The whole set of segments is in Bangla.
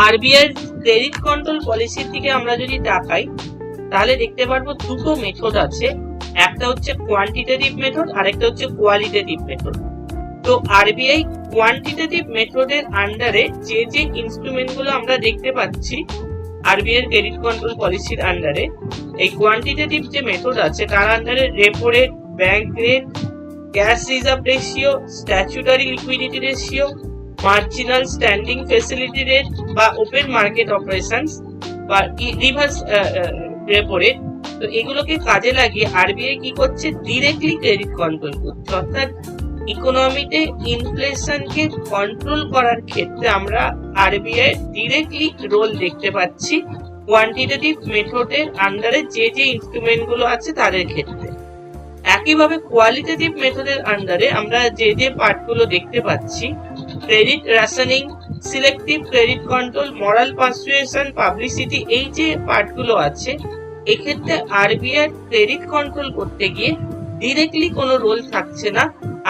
আরবিআই ক্রেডিট কন্ট্রোল পলিসির দিকে আমরা যদি তাকাই তাহলে দেখতে পারবো দুটো মেথড আছে, একটা হচ্ছে কোয়ান্টিটেটিভ মেথড আর একটা হচ্ছে কোয়ালিটেটিভ মেথড। তো আরবিআই কোয়ান্টিটেটিভ মেথডের আন্ডারে যে যে ইনস্ট্রুমেন্ট গুলো আমরা দেখতে পাচ্ছি আরবিআই ক্রেডিট কন্ট্রোল পলিসির আন্ডারে, এই কোয়ান্টিটেটিভ যে মেথড আছে তার আন্ডারে repo rate, bank rate, cash reserve ratio, statutory liquidity ratio, marginal standing facility rate বা ওপেন মার্কেট অপারেশনস বা রিভার্স রেপো রেট, তো এগুলোকে কাজে লাগিয়ে আরবিআই কি করছে, ডিরেক্টলি ক্রেডিট কন্ট্রোল করছে। অর্থাৎ ইকোনমিতে ইনফ্লেশনকে কন্ট্রোল করার ক্ষেত্রে আমরা আরবিআই ডিরেক্টলি রোল দেখতে পাচ্ছি কোয়ান্টিটেটিভ মেথডের আন্ডারে যে যে ইনস্ট্রুমেন্ট গুলো আছে তাদের ক্ষেত্রে। একইভাবে কোয়ালিটেটিভ মেথডের আন্ডারে আমরা যে যে পার্টগুলো দেখতে পাচ্ছি, credit rationing, selective credit control, moral persuasion, publicity, এই যে পার্টগুলো আছে, এক্ষেত্রে আরবিআই ক্রেডিট কন্ট্রোল করতে গিয়ে ডিরেক্টলি কোনো রোল থাকছে না।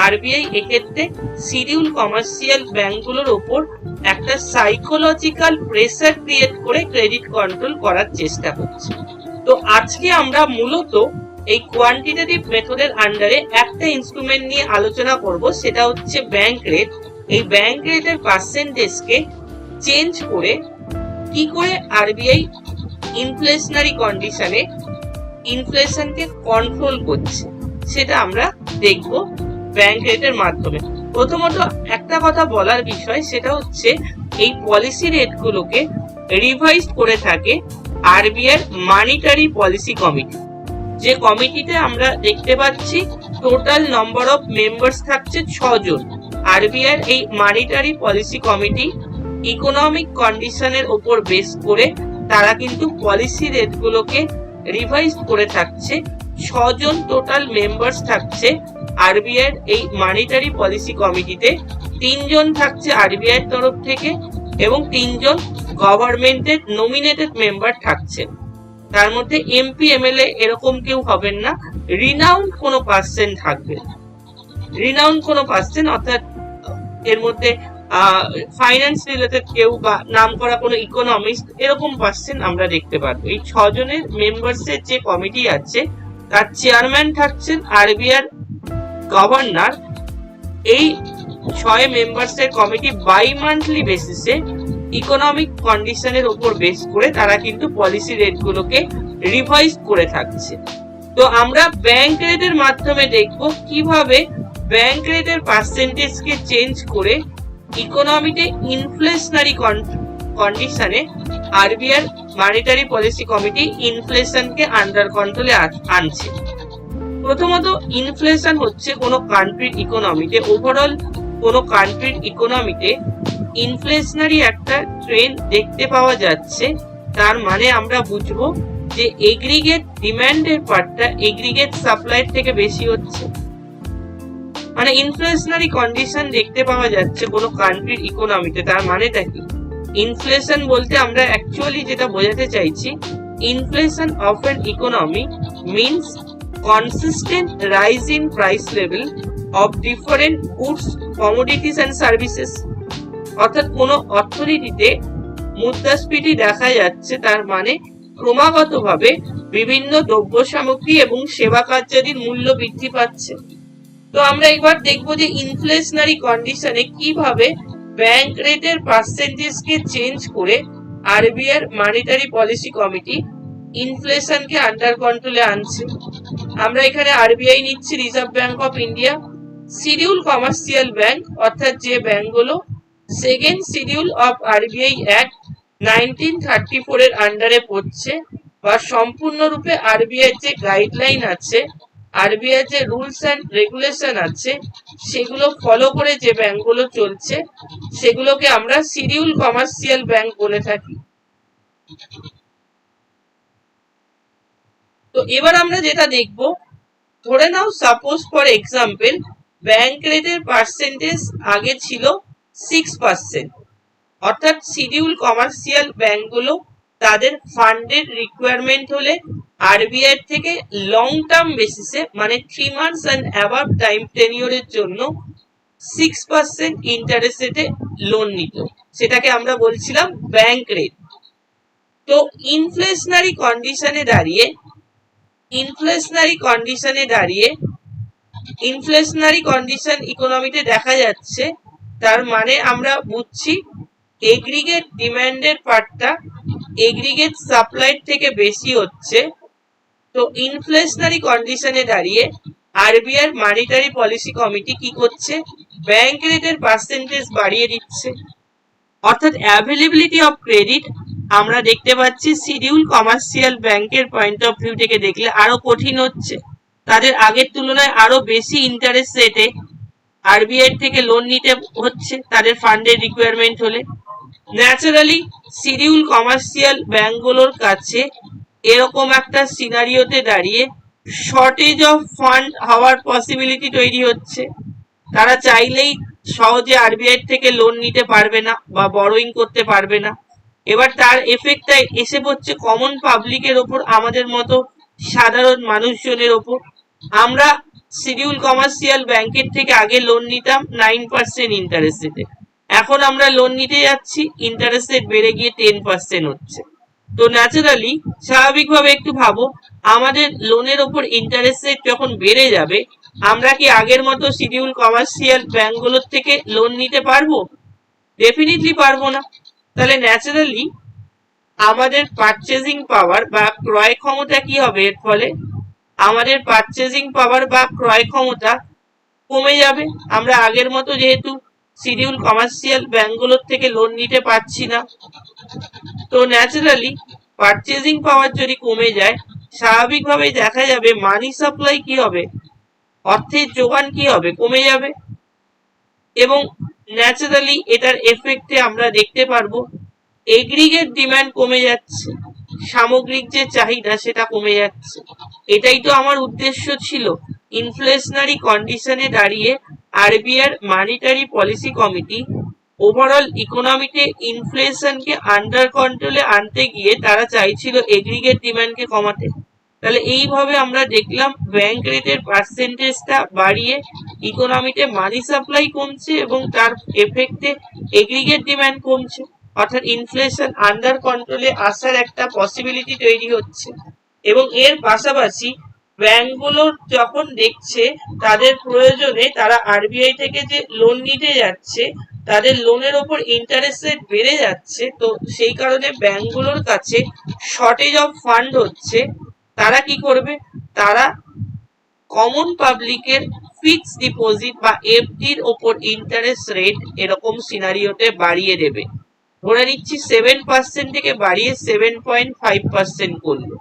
আরবিআই এক্ষেত্রে শিডিউল কমার্শিয়াল ব্যাংকগুলোর ওপর একটা সাইকোলজিক্যাল প্রেসার ক্রিয়েট করে ক্রেডিট কন্ট্রোল করার চেষ্টা করছে। তো আজকে আমরা মূলত এই কোয়ান্টিটেটিভ মেথডের আন্ডারে একটা ইনস্ট্রুমেন্ট নিয়ে আলোচনা করব, সেটা হচ্ছে ব্যাংক রেট। এই ব্যাংক রেটের পার্সেন্টেজকে চেঞ্জ করে কি করে আরবিআই ইনফ্লেশনারি কন্ডিশনে ইনফ্লেশনকে কন্ট্রোল করছে সেটা আমরা দেখব ব্যাংক রেটের মাধ্যমে। প্রথমত একটা কথা বলার বিষয়, সেটা হচ্ছে এই পলিসি রেটগুলোকে রিভাইজ করে থাকে আরবিআই মনিটারি পলিসি কমিটি। যে কমিটিতে আমরা দেখতে পাচ্ছি টোটাল নাম্বার অফ মেম্বার্স থাকছে 6 জন। আরবিআই এই মনিটারি পলিসি কমিটি ইকোনমিক কন্ডিশনের উপর বেস করে তারা কিন্তু পলিসি রেটগুলোকে রিভাইজ করে থাকছে। 6 জন টোটাল মেম্বার্স থাকছে আরবিআই এই মনিটারি পলিসি কমিটিতে। 3 জন থাকছে আরবিআই তরফ থেকে এবং 3 জন গভর্নমেন্টের নমিনেটেড মেম্বার থাকছে। তার মধ্যে এমপি এমএলএ এরকম কেউ হবেন না, রিনাউন্ড কোনো পার্সন থাকবে। রিনাউন্ড কোনো পার্সন অর্থাৎ এর মধ্যে ফাইন্যান্স রিলেটেড কেউ বা নাম করা কোনো ইকোনমিস্ট এরকম পার্সন আমরা দেখতে পারবো। এই 6 জনের মেম্বার্সের যে কমিটি আছে তার চেয়ারম্যান থাকছেন আরবিআই গভর্নর। এই 6 মেম্বার্সের কমিটি বাই মান্থলি বেসিসে ইকোনমিক কন্ডিশনের উপর বেস করে তারা কিন্তু পলিসি রেটগুলোকে রিভাইজ করে থাকছে। তো আমরা ব্যাংক রেটের মাধ্যমে দেখব কিভাবে ব্যাংক রেটের পার্সেন্টেজকে চেঞ্জ করে ইকোনমিতে ইনফ্লেশনারি কন্ডিশনে আরবিআই মনিটারি পলিসি কমিটি ইনফ্লেশনকে আন্ডার কন্ট্রোলে আনছে। প্রথমত ইনফ্লেশন হচ্ছে কোনো কান্ট্রির ইকোনমিতে, ওভারঅল কোনো কান্ট্রির ইকোনমিতে ইনফ্লেশনারি একটা ট্রেন্ড দেখতে পাওয়া যাচ্ছে। তার মানে আমরা বুঝবো যে এগ্রিগেট ডিমান্ডের পার্টটা এগ্রিগেট সাপ্লাইয়ের থেকে বেশি হচ্ছে, মানে ইনফ্লেশনারি কন্ডিশন দেখতে পাওয়া যাচ্ছে কোনো কান্ট্রির ইকোনমিতে। তার মানেটা কি? ইনফ্লেশন বলতে আমরা অ্যাকচুয়ালি যেটা বোঝাতে চাইছি, inflation of an economy means consistent rise in price level of different goods, commodities and services। অর্থাৎ কোনো অর্থনীতিতে মুদ্রাস্ফীতি দেখা যাচ্ছে, তার মানে ক্রমাগতভাবে বিভিন্ন দ্রব্য সামগ্রী এবং সেবা কার্যাদির মূল্য বৃদ্ধি পাচ্ছে। তো আমরা একবার দেখবো যে ইনফ্লেশনারি কন্ডিশনে কিভাবে ব্যাংক রেটের পার্সেন্টেজকে চেঞ্জ করে আরবিআই মনিটারি পলিসি কমিটি ইনফ্লেশনকে আন্ডার কন্ট্রোলে আনছে। আমরা এখানে আরবিআই নিচ্ছি, reserve bank of India, scheduled commercial bank অর্থাৎ যে ব্যাংকগুলো second schedule of RBI act 1934 এর আন্ডারে পড়ছে বা সম্পূর্ণরূপে আরবিআই যে গাইডলাইন আছে, আরবিআই যে রুলস এন্ড রেগুলেশন আছে সেগুলো ফলো করে যে ব্যাংকগুলো চলছে সেগুলোকে আমরা শিডিউল কমার্শিয়াল ব্যাংক বলে থাকি। তো এবার আমরা যেটা দেখব, ধরে নাও সাপোজ ফর এক্সাম্পল ব্যাংক রেটের পার্সেন্টেজ আগে ছিল 6%, অর্থাৎ শিডিউল কমার্শিয়াল ব্যাংকগুলো তাদের ফান্ডের রিকোয়ারমেন্ট হলে আরবিআই থেকে লং টার্ম বেসিসে মানে 3 মান্থস এন্ড অ্যাবাভ টাইম টেনিওরের জন্য 6% ইন্টারেস্ট রেটে লোন নিত, সেটাকে আমরা বলছিলাম ব্যাংক রেট। তো ইনফ্লেশনারি কন্ডিশন ইকোনমিতে দেখা যাচ্ছে, তার মানে আমরা বুঝছি এগ্রিগেট ডিমান্ডের পার্টটা এগ্রিগেট সাপ্লাইর থেকে বেশি হচ্ছে। তো ইনফ্লেশনারি কন্ডিশনে দাঁড়িয়ে আরবিআই মনিটারি পলিসি কমিটি কি করছে, ব্যাংক রেটের পার্সেন্টেজ বাড়িয়ে দিচ্ছে। অর্থাৎ অ্যাভেলেবিলিটি অফ ক্রেডিট আমরা দেখতে পাচ্ছি শিডিউল কমার্শিয়াল ব্যাংকের পয়েন্ট অফ ভিউ থেকে দেখলে আরো কঠিন হচ্ছে, তাদের আগের তুলনায় আরো বেশি ইন্টারেস্ট রেটে আরবিআই থেকে লোন নিতে হচ্ছে তাদের ফান্ডের রিকোয়ারমেন্ট হলে। ন্যাচারালি শিডিউল কমার্শিয়াল ব্যাংকগুলোর কাছে এরকম একটা সিনারিওতে দাঁড়িয়ে শর্টেজ অফ ফান্ড হওয়ার পসিবিলিটি তৈরি হচ্ছে। তারা চাইলেই সহজে আরবিআই থেকে লোন নিতে পারবে না বা বরোইং করতে পারবে না। এবার তার এফেক্টটা এসে পড়ছে কমন পাবলিকের ওপর, আমাদের মতো সাধারণ মানুষজনের ওপর। আমরা শিডিউল কমার্শিয়াল ব্যাংকের থেকে আগে লোন নিতাম 9% ইন্টারেস্ট রেটে, এখন আমরা লোন নিতে যাচ্ছি ইন্টারেস্ট রেট বেড়ে গিয়ে 10% হচ্ছে। তো ন্যাচারালি স্বাভাবিকভাবে একটু ভাবো, আমাদের লোনের ওপর ইন্টারেস্ট রেট যখন বেড়ে যাবে, আমরা কি আগের মতো শিডিউল কমার্শিয়াল ব্যাংকগুলোর থেকে লোন নিতে পারবো? ডেফিনেটলি পারবো না। তাহলে ন্যাচারালি আমাদের পারচেজিং পাওয়ার বা ক্রয় ক্ষমতা কি হবে এর ফলে? আমাদের পারচেজিং পাওয়ার বা ক্রয় ক্ষমতা কমে যাবে। আমরা আগের মতো যেহেতু শিডিউল কমার্শিয়াল ব্যাংকগুলোর থেকে লোন নিতে পারছি না, তো ন্যাচারালি পারচেজিং পাওয়ার যদি কমে যায়, স্বাভাবিকভাবেই দেখা যাবে মানি সাপ্লাই কি হবে, অর্থের যোগান কি হবে, কমে যাবে। এবং ন্যাচারালি এটার এফেক্টে আমরা দেখতে পারবো এগ্রিগেট ডিমান্ড কমে যাচ্ছে, সামগ্রিক যে চাহিদা সেটা কমে যাচ্ছে। এটাই তো আমার উদ্দেশ্য ছিল। ইনফ্লেশনারি কন্ডিশনে দাঁড়িয়ে RBI monetary policy committee overall ইকোনমিতে ইনফ্লেশনকে আন্ডার কন্ট্রোলে আনতে গিয়ে তারা চাইছিল এগ্রিগেট ডিমান্ডকে কমাতে। তাহলে এইভাবে আমরা দেখলাম ব্যাংক রেটের পার্সেন্টেজটা বাড়িয়ে ইকোনমিতে মানি সাপ্লাই কমছে এবং তার এফেক্টে এগ্রিগেট ডিমান্ড কমছে, অর্থাৎ ইনফ্লেশন আন্ডার কন্ট্রোলে আসার একটা পসিবিলিটি তৈরি হচ্ছে। এবং এর পাশাপাশি ব্যাংকগুলো যখন দেখছে তাদের প্রয়োজনে তারা আরবিআই থেকে যে লোন নিতে যাচ্ছে, তাদের লোনের ওপর ইন্টারেস্ট রেট বেড়ে যাচ্ছে, তো সেই কারণে ব্যাংকগুলোর কাছে শর্টেজ অফ ফান্ড হচ্ছে। তারা কি করবে, তারা কমন পাবলিকের ফিক্স ডিপোজিট বা এফডির ওপর ইন্টারেস্ট রেট এরকম সিনারিওতে বাড়িয়ে দেবে। ধরে নিচ্ছি 7% থেকে বাড়িয়ে 7.5% করলো।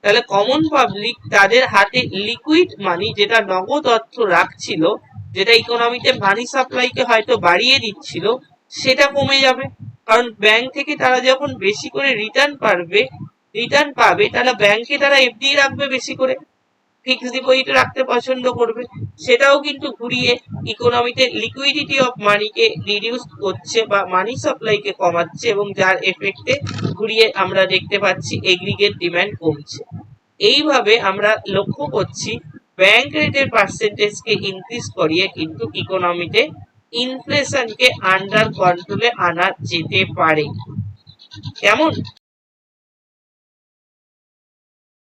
তাহলে কমন পাবলিক তাদের হাতে লিকুইড মানি, যেটা নগদ অর্থ রাখছিল, যেটা ইকোনমিতে মানি সাপ্লাইকে হয়তো বাড়িয়ে দিচ্ছিল, সেটা কমে যাবে। কারণ ব্যাংক থেকে তারা যখন বেশি করে রিটার্ন পাবে, তাহলে ব্যাংকে তারা এফডি রাখবে, বেশি করে ফিক্স ডিপোজিট রাখতে পছন্দ করবে। সেটাও কিন্তু ঘুরিয়ে ইকোনমিতে লিকুইডিটি অফ মানিকে রিডিউস করছে বা মানি সাপ্লাইকে কমাচ্ছে, এবং যার এফেক্টে ঘুরিয়ে আমরা দেখতে পাচ্ছি এগ্রিগেট ডিমান্ড কমছে। এইভাবে আমরা লক্ষ্য করছি ব্যাংক রেটের পার্সেন্টেজকে ইনক্রিজ করিয়ে কিন্তু ইকোনমিতে ইনফ্লেশনকে আন্ডার কন্ট্রোলে আনা যেতে পারে। কেমন?